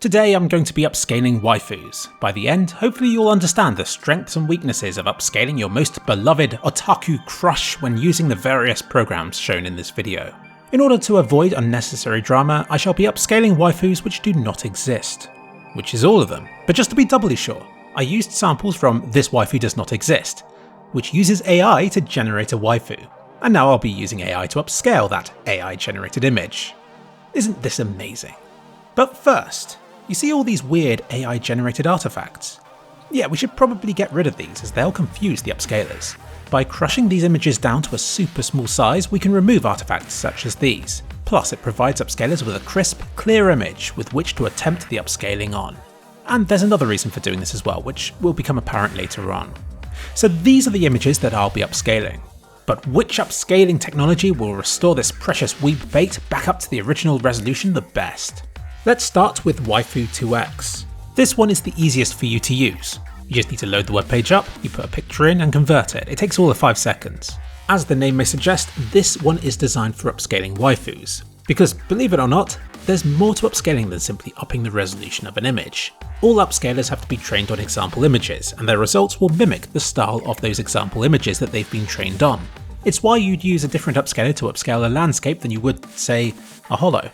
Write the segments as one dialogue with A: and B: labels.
A: Today I'm going to be upscaling waifus. By the end, hopefully you'll understand the strengths and weaknesses of upscaling your most beloved otaku crush when using the various programs shown in this video. In order to avoid unnecessary drama, I shall be upscaling waifus which do not exist. Which is all of them. But just to be doubly sure, I used samples from This Waifu Does Not Exist, which uses AI to generate a waifu. And now I'll be using AI to upscale that AI generated image. Isn't this amazing? But first, you see all these weird AI generated artifacts? Yeah, we should probably get rid of these as they'll confuse the upscalers. By crushing these images down to a super small size, we can remove artifacts such as these. Plus it provides upscalers with a crisp, clear image with which to attempt the upscaling on. And there's another reason for doing this as well, which will become apparent later on. So these are the images that I'll be upscaling. But which upscaling technology will restore this precious weeb bait back up to the original resolution the best? Let's start with Waifu2x. This one is the easiest for you to use. You just need to load the webpage up, you put a picture in and convert it. It takes all of 5 seconds. As the name may suggest, this one is designed for upscaling waifus. Because believe it or not, there's more to upscaling than simply upping the resolution of an image. All upscalers have to be trained on example images, and their results will mimic the style of those example images that they've been trained on. It's why you'd use a different upscaler to upscale a landscape than you would, say, a holo.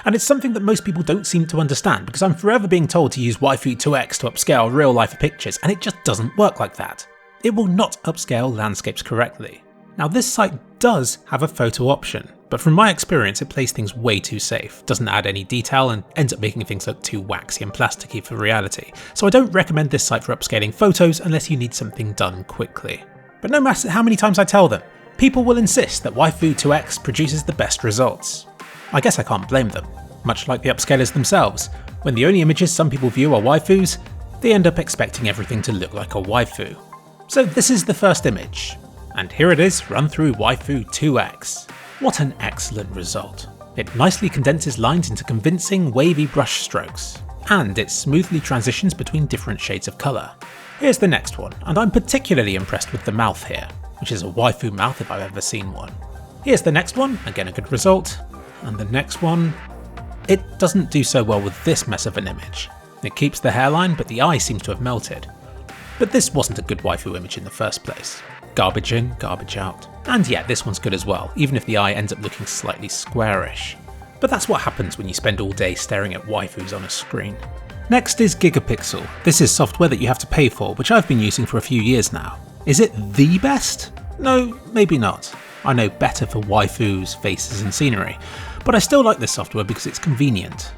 A: And it's something that most people don't seem to understand, because I'm forever being told to use Waifu2x to upscale real life pictures, and it just doesn't work like that. It will not upscale landscapes correctly. Now this site does have a photo option, but from my experience it plays things way too safe, doesn't add any detail and ends up making things look too waxy and plasticky for reality. So I don't recommend this site for upscaling photos unless you need something done quickly. But no matter how many times I tell them, people will insist that Waifu2x produces the best results. I guess I can't blame them. Much like the upscalers themselves, when the only images some people view are waifus, they end up expecting everything to look like a waifu. So this is the first image, and here it is run through Waifu2x. What an excellent result. It nicely condenses lines into convincing wavy brush strokes, and it smoothly transitions between different shades of colour. Here's the next one, and I'm particularly impressed with the mouth here, which is a waifu mouth if I've ever seen one. Here's the next one, again a good result. And the next one, it doesn't do so well with this mess of an image. It keeps the hairline, but the eye seems to have melted. But this wasn't a good waifu image in the first place. Garbage in, garbage out. And yeah, this one's good as well, even if the eye ends up looking slightly squarish. But that's what happens when you spend all day staring at waifus on a screen. Next is Gigapixel. This is software that you have to pay for, which I've been using for a few years now. Is it the best? No, maybe not. I know better for waifus, faces and scenery, but I still like this software because it's convenient.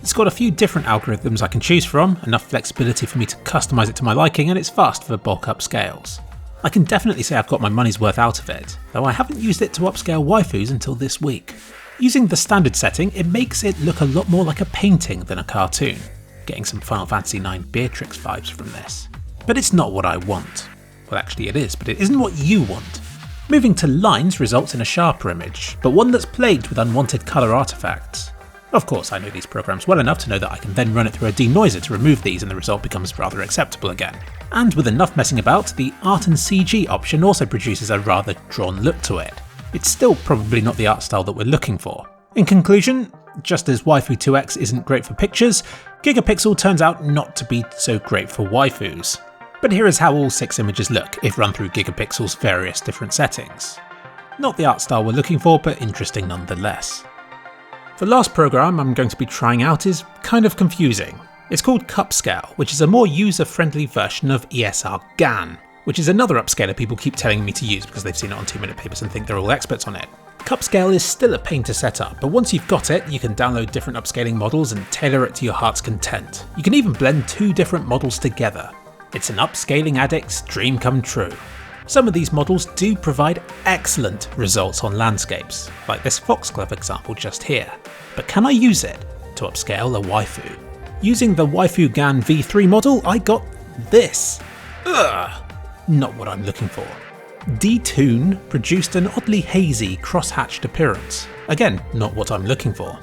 A: It's got a few different algorithms I can choose from, enough flexibility for me to customise it to my liking, and it's fast for bulk upscales. I can definitely say I've got my money's worth out of it, though I haven't used it to upscale waifus until this week. Using the standard setting, it makes it look a lot more like a painting than a cartoon, getting some Final Fantasy IX Beatrix vibes from this. But it's not what I want. Well actually it is, but it isn't what you want. Moving to lines results in a sharper image, but one that's plagued with unwanted colour artifacts. Of course I know these programs well enough to know that I can then run it through a denoiser to remove these and the result becomes rather acceptable again. And with enough messing about, the Art and CG option also produces a rather drawn look to it. It's still probably not the art style that we're looking for. In conclusion, just as Waifu2x isn't great for pictures, Gigapixel turns out not to be so great for waifus. But here is how all 6 images look if run through Gigapixel's various different settings. Not the art style we're looking for, but interesting nonetheless. The last program I'm going to be trying out is kind of confusing. It's called Upscaling, which is a more user-friendly version of ESRGAN, which is another upscaler people keep telling me to use because they've seen it on 2-minute papers and think they're all experts on it. Upscaling is still a pain to set up, but once you've got it, you can download different upscaling models and tailor it to your heart's content. You can even blend 2 different models together. It's an upscaling addict's dream come true. Some of these models do provide excellent results on landscapes, like this foxglove example just here. But can I use it to upscale a waifu? Using the WaifuGAN V3 model, I got this. Ugh, not what I'm looking for. D-Tune produced an oddly hazy, cross-hatched appearance. Again, not what I'm looking for.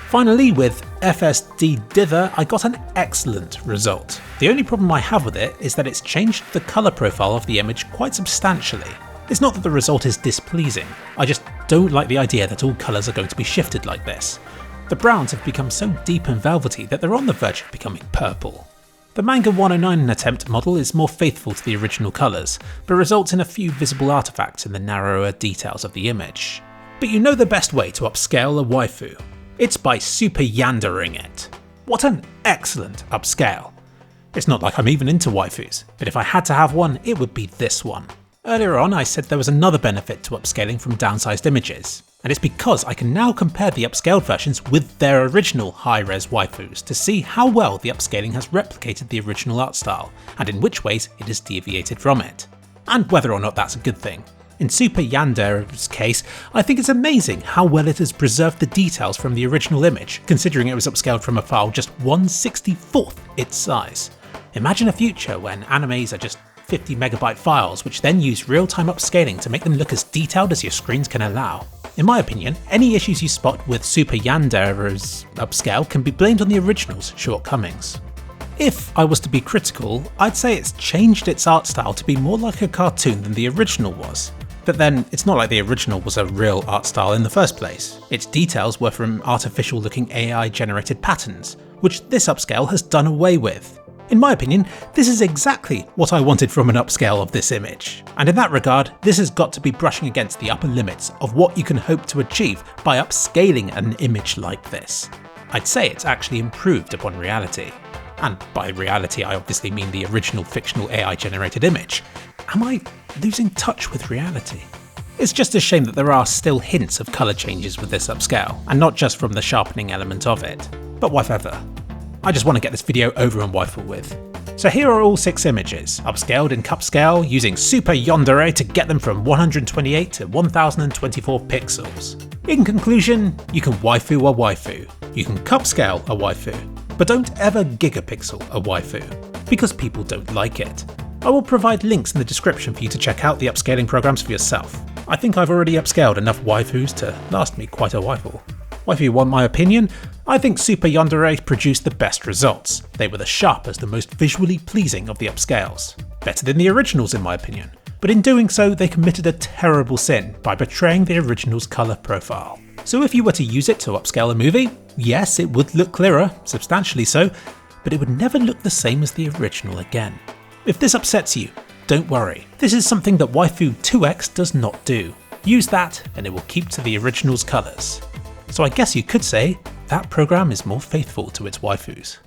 A: Finally, with FSD Dither, I got an excellent result. The only problem I have with it is that it's changed the colour profile of the image quite substantially. It's not that the result is displeasing, I just don't like the idea that all colours are going to be shifted like this. The browns have become so deep and velvety that they're on the verge of becoming purple. The Manga 109 attempt model is more faithful to the original colours, but results in a few visible artifacts in the narrower details of the image. But you know the best way to upscale a waifu. It's by super Yandering it. What an excellent upscale. It's not like I'm even into waifus, but if I had to have one, it would be this one. Earlier on I said there was another benefit to upscaling from downsized images, and it's because I can now compare the upscaled versions with their original high-res waifus to see how well the upscaling has replicated the original art style, and in which ways it has deviated from it. And whether or not that's a good thing. In Super Yandere's case, I think it's amazing how well it has preserved the details from the original image, considering it was upscaled from a file just 1/64th its size. Imagine a future when animes are just 50 megabyte files, which then use real-time upscaling to make them look as detailed as your screens can allow. In my opinion, any issues you spot with Super Yandere's upscale can be blamed on the original's shortcomings. If I was to be critical, I'd say it's changed its art style to be more like a cartoon than the original was. But then, it's not like the original was a real art style in the first place. Its details were from artificial looking AI generated patterns, which this upscale has done away with. In my opinion, this is exactly what I wanted from an upscale of this image. And in that regard, this has got to be brushing against the upper limits of what you can hope to achieve by upscaling an image like this. I'd say it's actually improved upon reality. And by reality I obviously mean the original fictional AI generated image. Am I losing touch with reality? It's just a shame that there are still hints of colour changes with this upscale, and not just from the sharpening element of it. But whatever. I just want to get this video over and waifu with. So here are all 6 images, upscaled in cup scale using Super Yandere to get them from 128 to 1024 pixels. In conclusion, you can waifu a waifu, you can cup scale a waifu, but don't ever gigapixel a waifu, because people don't like it. I will provide links in the description for you to check out the upscaling programs for yourself. I think I've already upscaled enough waifus to last me quite a waifu. Well, if you want my opinion, I think Super Yandere produced the best results. They were the sharpest and most visually pleasing of the upscales. Better than the originals in my opinion. But in doing so, they committed a terrible sin by betraying the original's colour profile. So if you were to use it to upscale a movie, yes, it would look clearer, substantially so, but it would never look the same as the original again. If this upsets you, don't worry. This is something that Waifu 2x does not do. Use that and it will keep to the original's colours. So I guess you could say that program is more faithful to its waifus.